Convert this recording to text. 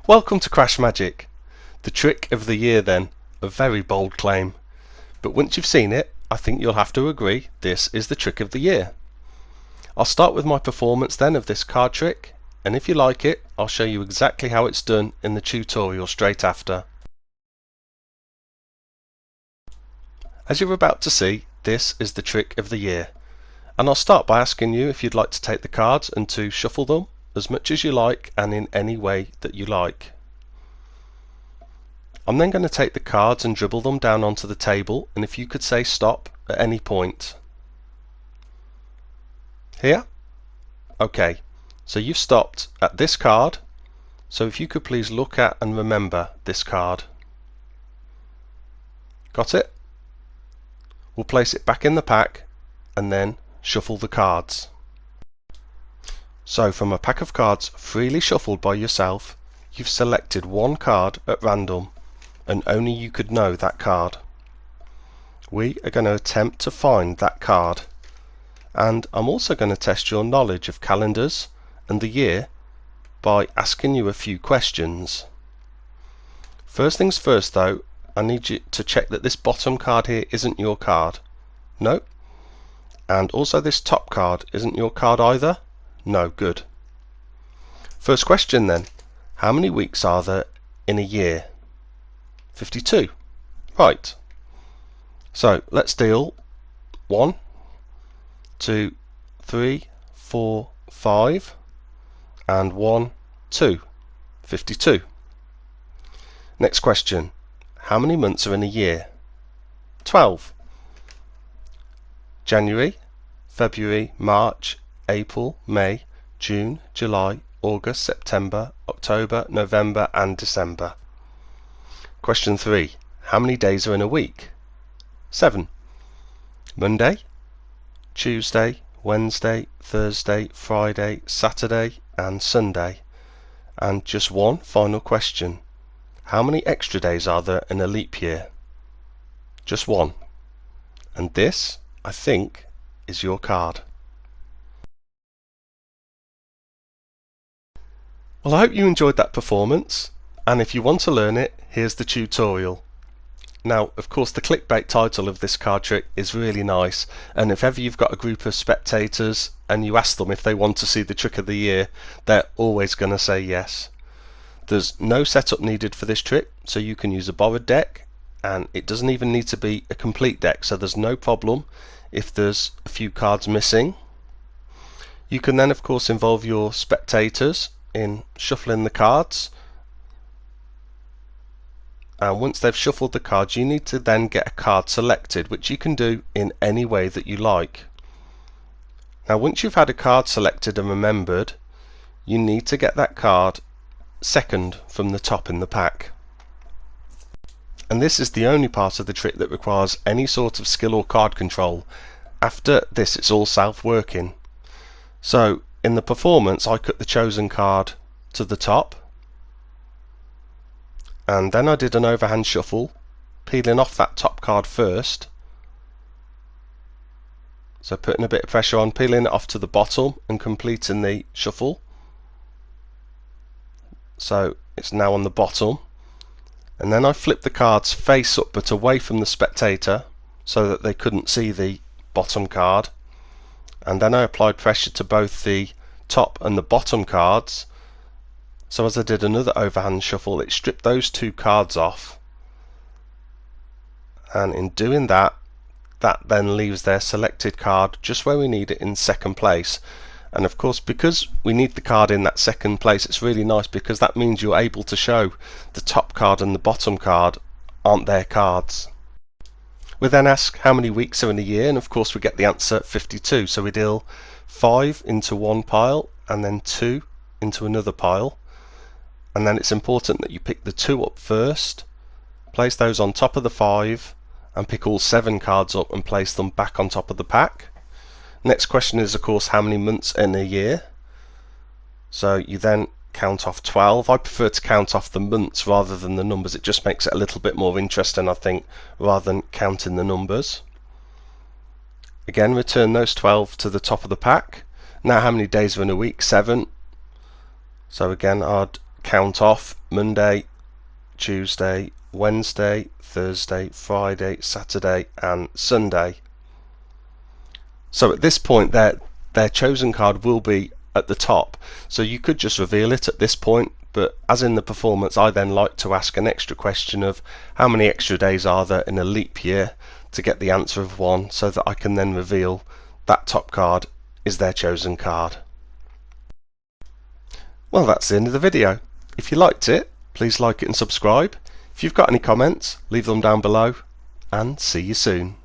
Welcome to CrashMagic. The trick of the year then, a very bold claim. But once you've seen it, I think you'll have to agree this is the trick of the year. I'll start with my performance then of this card trick, and if you like it, I'll show you exactly how it's done in the tutorial straight after. As you're about to see, this is the trick of the year. And I'll start by asking you if you'd like to take the cards and to shuffle them as much as you like and in any way that you like. I'm then going to take the cards and dribble them down onto the table, and if you could say stop at any point. Here? Okay, so you've stopped at this card, so if you could please look at and remember this card. Got it? We'll place it back in the pack and then shuffle the cards. So from a pack of cards freely shuffled by yourself, you've selected one card at random, and only you could know that card. We are going to attempt to find that card, and I'm also going to test your knowledge of calendars and the year by asking you a few questions. First things first though, I need you to check that this bottom card here isn't your card. No. And also this top card isn't your card either. No, good. First question then, how many weeks are there in a year? 52. Right. So let's deal 1, 2, 3, 4, 5 and 1, 2. 52. Next question, how many months are in a year? 12. January, February, March, April, May, June, July, August, September, October, November and December. Question 3. How many days are in a week? 7. Monday, Tuesday, Wednesday, Thursday, Friday, Saturday and Sunday. And just one final question. How many extra days are there in a leap year? Just one. And this, I think, is your card. Well, I hope you enjoyed that performance, and if you want to learn it, here's the tutorial. Now, of course, the clickbait title of this card trick is really nice, and if ever you've got a group of spectators and you ask them if they want to see the trick of the year, they're always going to say yes. There's no setup needed for this trick, so you can use a borrowed deck, and it doesn't even need to be a complete deck, so there's no problem if there's a few cards missing. You can then of course involve your spectators in shuffling the cards, and once they've shuffled the cards you need to then get a card selected, which you can do in any way that you like. Now once you've had a card selected and remembered, you need to get that card second from the top in the pack. And this is the only part of the trick that requires any sort of skill or card control. After this it's all self-working. So in the performance I cut the chosen card to the top, and then I did an overhand shuffle, peeling off that top card first. So putting a bit of pressure on, peeling it off to the bottom and completing the shuffle. So it's now on the bottom. And then I flipped the cards face up but away from the spectator so that they couldn't see the bottom card, and then I applied pressure to both the top and the bottom cards, so as I did another overhand shuffle it stripped those two cards off, and in doing that, that then leaves their selected card just where we need it in second place. And of course, because we need the card in that second place, it's really nice because that means you're able to show the top card and the bottom card aren't their cards. We then ask how many weeks are in a year, and of course we get the answer 52. So we deal 5 into one pile and then 2 into another pile. And then it's important that you pick the 2 up first, place those on top of the 5 and pick all 7 cards up and place them back on top of the pack. Next question is of course how many months in a year. So you then count off 12. I prefer to count off the months rather than the numbers. It just makes it a little bit more interesting, I think, rather than counting the numbers. Again, return those 12 to the top of the pack. Now how many days are in a week? 7. So again I'd count off Monday, Tuesday, Wednesday, Thursday, Friday, Saturday and Sunday. So at this point their chosen card will be at the top, so you could just reveal it at this point, but as in the performance I then like to ask an extra question of how many extra days are there in a leap year to get the answer of 1, so that I can then reveal that top card is their chosen card. Well, that's the end of the video. If you liked it, please like it and subscribe. If you've got any comments, leave them down below, and see you soon.